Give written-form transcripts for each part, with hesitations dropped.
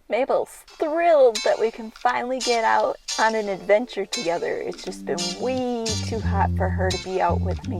Mabel's thrilled that we can finally get out on an adventure together. It's just been way too hot for her to be out with me.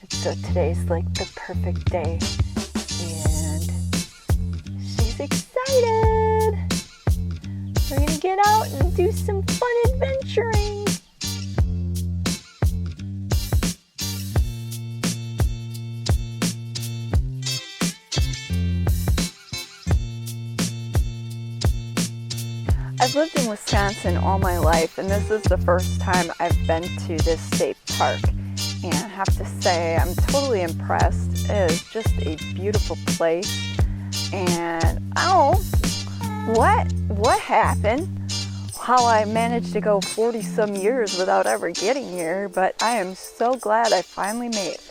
And so today's like the perfect day. And she's excited. We're gonna get out and do some fun adventuring. I've lived in Wisconsin all my life, and this is the first time I've been to this state park. And I have to say, I'm totally impressed. It is just a beautiful place. And what happened? How I managed to go 40 some years without ever getting here, but I am so glad I finally made it.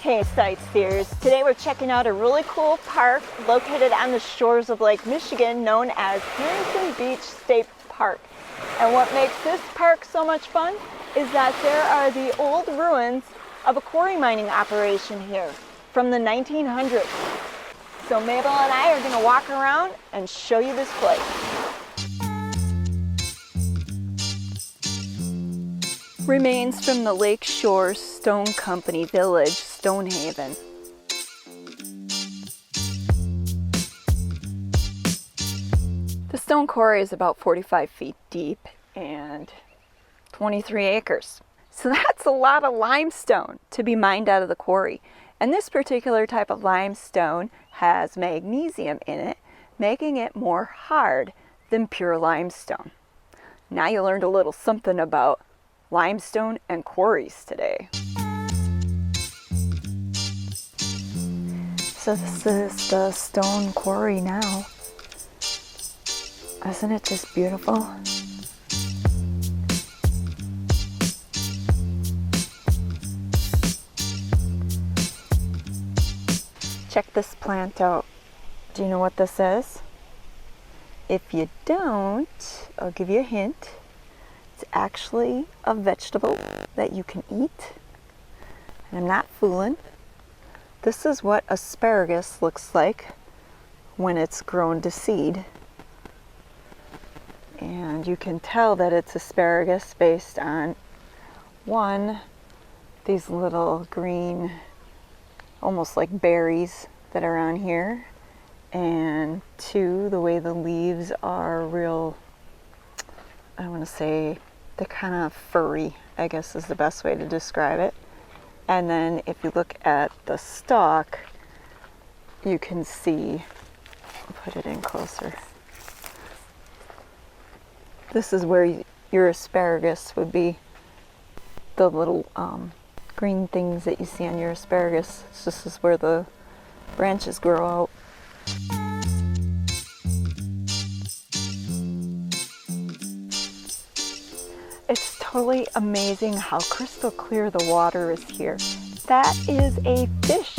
Hey sightseers, today we're checking out a really cool park located on the shores of Lake Michigan known as Harrington Beach State Park. And what makes this park so much fun is that there are the old ruins of a quarry mining operation here from the 1900s. So Mabel and I are going to walk around and show you this place. Remains from the Lakeshore Stone Company village, Stonehaven. The stone quarry is about 45 feet deep and 23 acres. So that's a lot of limestone to be mined out of the quarry. And this particular type of limestone has magnesium in it, making it more hard than pure limestone. Now you learned a little something about limestone and quarries today. So this is the stone quarry now. Isn't it just beautiful? Check this plant out. Do you know what this is? If you don't, I'll give you a hint. It's actually a vegetable that you can eat. And I'm not fooling. This is what asparagus looks like when it's grown to seed. And you can tell that it's asparagus based on these little green, almost like berries that are on here. And two, the way the leaves are real, I want to say, they're kind of furry, I guess is the best way to describe it. And then if you look at the stalk, you can see, I'll put it in closer. This is where your asparagus would be, the little green things that you see on your asparagus. This is where the branches grow out. It's totally amazing how crystal clear the water is here. That is a fish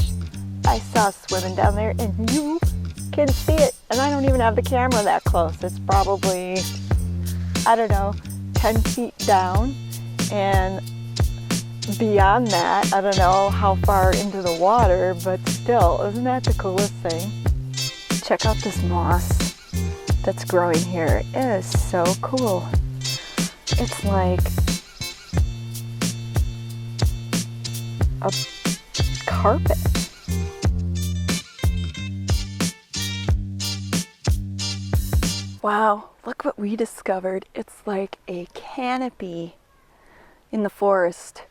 I saw swimming down there, and you can see it. And I don't even have the camera that close. It's probably, I don't know, 10 feet down. And beyond that, I don't know how far into the water, but still, isn't that the coolest thing? Check out this moss that's growing here. It is so cool. It's like a carpet. Wow, look what we discovered. It's like a canopy in the forest.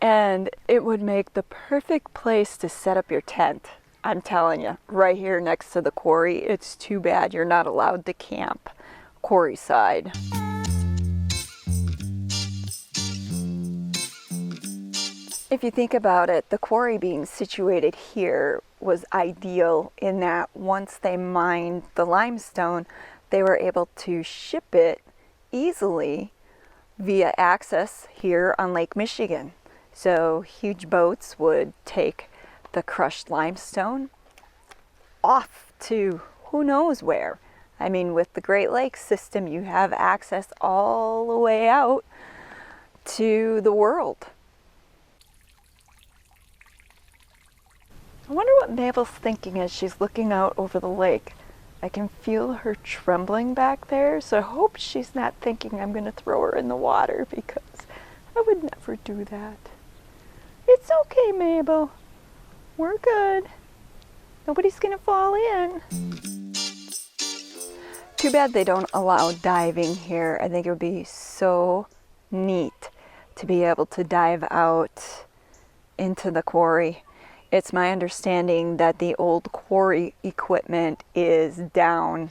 And it would make the perfect place to set up your tent. I'm telling you, right here next to the quarry. It's too bad you're not allowed to camp quarry side. If you think about it, the quarry being situated here was ideal in that once they mined the limestone, they were able to ship it easily via access here on Lake Michigan. So huge boats would take the crushed limestone off to who knows where. I mean, with the Great Lakes system, you have access all the way out to the world. I wonder what Mabel's thinking as she's looking out over the lake. I can feel her trembling back there, so I hope she's not thinking I'm going to throw her in the water, because I would never do that. It's okay, Mabel. We're good. Nobody's going to fall in. Too bad they don't allow diving here. I think it would be so neat to be able to dive out into the quarry. It's my understanding that the old quarry equipment is down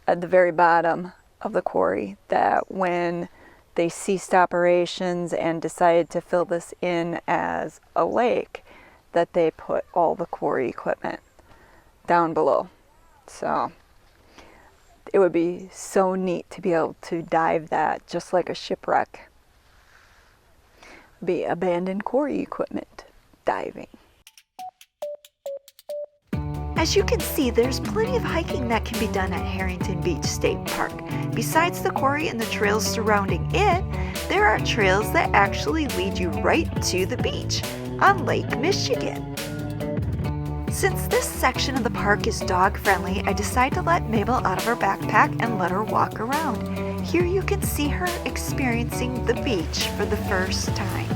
at the very bottom of the quarry, that when they ceased operations and decided to fill this in as a lake, that they put all the quarry equipment down below. So it would be so neat to be able to dive that, just like a shipwreck. Be abandoned quarry equipment diving. As you can see, there's plenty of hiking that can be done at Harrington Beach State Park. Besides the quarry and the trails surrounding it, there are trails that actually lead you right to the beach on Lake Michigan. Since this section of the park is dog friendly, I decided to let Mabel out of her backpack and let her walk around. Here you can see her experiencing the beach for the first time.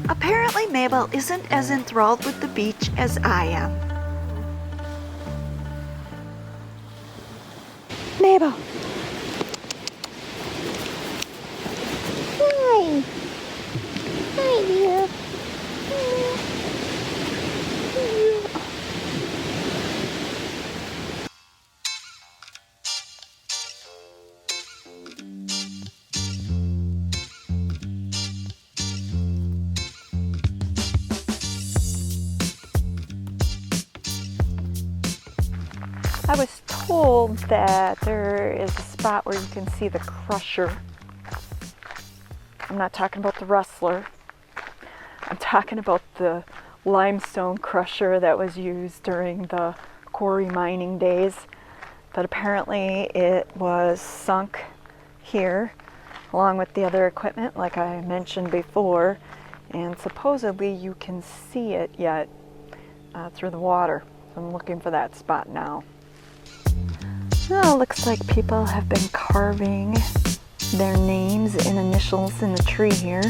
Apparently, Mabel isn't as enthralled with the beach as I am. Mabel! Hi. Hi, dear. I was told that there is a spot where you can see the crusher. I'm not talking about the rustler. I'm talking about the limestone crusher that was used during the quarry mining days. But apparently it was sunk here along with the other equipment, like I mentioned before, and supposedly you can see it yet through the water. So I'm looking for that spot now. Oh, looks like people have been carving their names and initials in the tree here.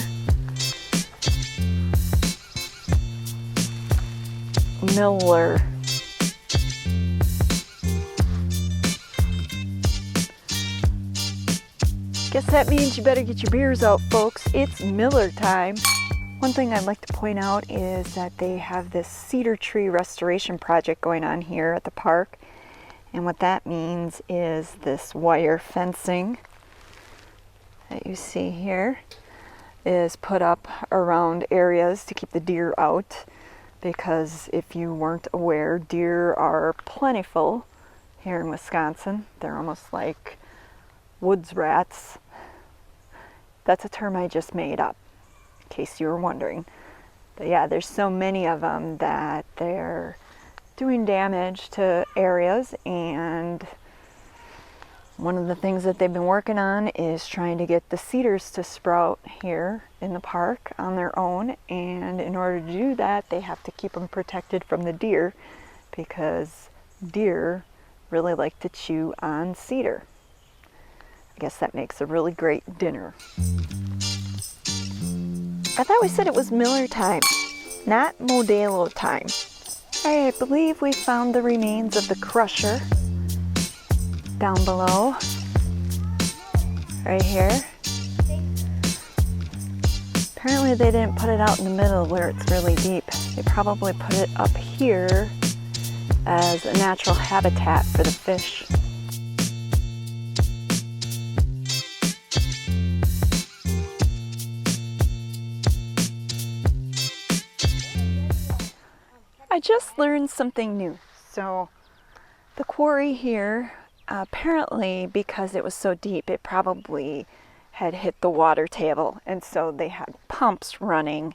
Miller. Guess that means you better get your beers out, folks. It's Miller time. One thing I'd like to point out is that they have this cedar tree restoration project going on here at the park. And what that means is this wire fencing that you see here is put up around areas to keep the deer out, because if you weren't aware, deer are plentiful here in Wisconsin. They're almost like woods rats. That's a term I just made up, in case you were wondering. But yeah, there's so many of them that they're doing damage to areas, and one of the things that they've been working on is trying to get the cedars to sprout here in the park on their own, and in order to do that they have to keep them protected from the deer, because deer really like to chew on cedar. I guess that makes a really great dinner. I thought we said it was Miller time, not Modelo time. I believe we found the remains of the crusher down below, right here. Apparently they didn't put it out in the middle where it's really deep. They probably put it up here as a natural habitat for the fish. I just learned something new. So The quarry here, apparently because it was so deep, it probably had hit the water table, and so they had pumps running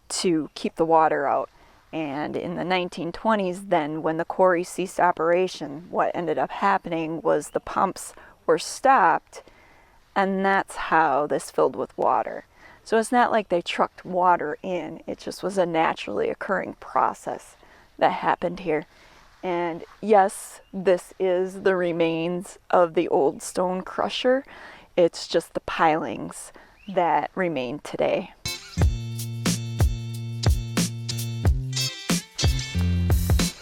to keep the water out. And in the 1920s, then, when the quarry ceased operation, what ended up happening was the pumps were stopped, and that's how this filled with water. So it's not like they trucked water in, it just was a naturally occurring process that happened here. And yes, this is the remains of the old stone crusher. It's just the pilings that remain today.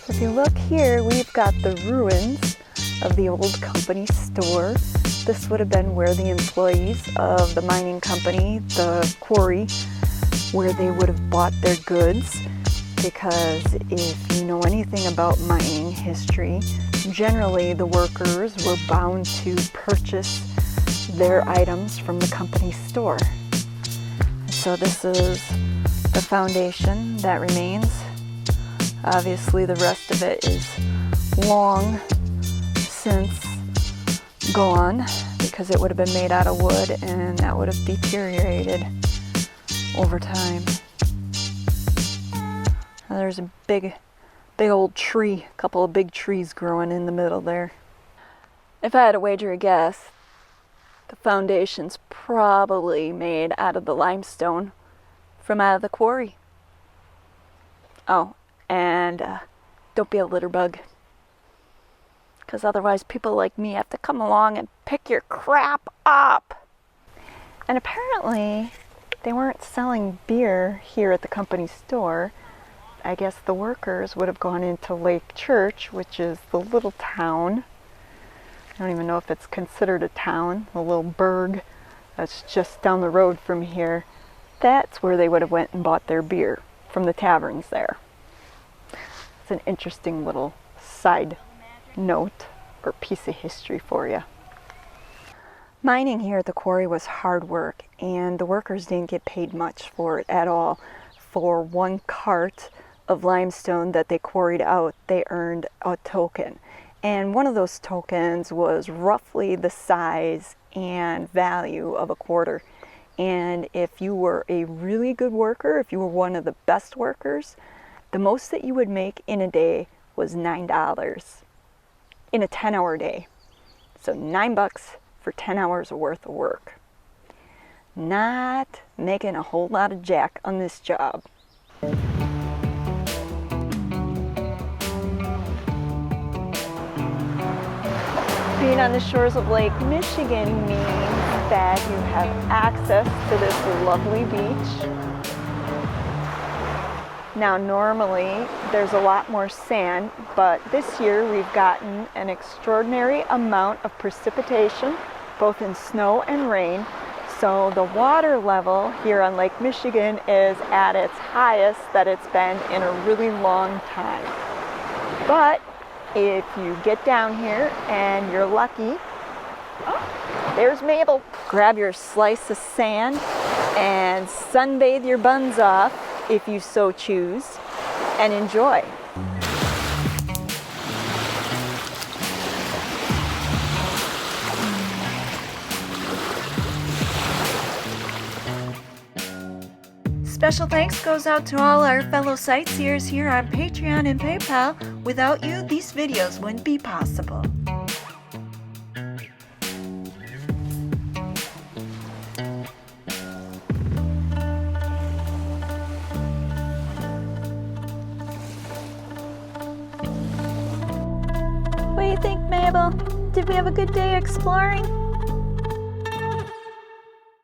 So if you look here, we've got the ruins of the old company store. This would have been where the employees of the mining company, the quarry, where they would have bought their goods. Because if you know anything about mining history, generally the workers were bound to purchase their items from the company store. So this is the foundation that remains. Obviously the rest of it is long since gone because it would have been made out of wood and that would have deteriorated over time. Now there's a big old tree, a couple of big trees growing in the middle there. If I had to wager a guess, the foundation's probably made out of the limestone from out of the quarry. Oh, and don't be a litter bug, because otherwise people like me have to come along and pick your crap up. And apparently they weren't selling beer here at the company store. I guess the workers would have gone into Lake Church, which is the little town. I don't even know if it's considered a town, a little burg that's just down the road from here. That's where they would have went and bought their beer from the taverns there. It's an interesting little side note or piece of history for you. Mining here at the quarry was hard work, and the workers didn't get paid much for it at all. For one cart of limestone that they quarried out, they earned a token. And one of those tokens was roughly the size and value of a quarter. And if you were a really good worker, if you were one of the best workers, the most that you would make in a day was $9 in a 10-hour day. So $9 for 10 hours worth of work. Not making a whole lot of jack on this job. Being on the shores of Lake Michigan means that you have access to this lovely beach. Now normally there's a lot more sand, but this year we've gotten an extraordinary amount of precipitation, both in snow and rain. So the water level here on Lake Michigan is at its highest that it's been in a really long time. But if you get down here and you're lucky, oh, there's Mabel. Grab your slice of sand and sunbathe your buns off if you so choose, and enjoy. Special thanks goes out to all our fellow sightseers here on Patreon and PayPal. Without you, these videos wouldn't be possible. What do you think, Mabel? Did we have a good day exploring?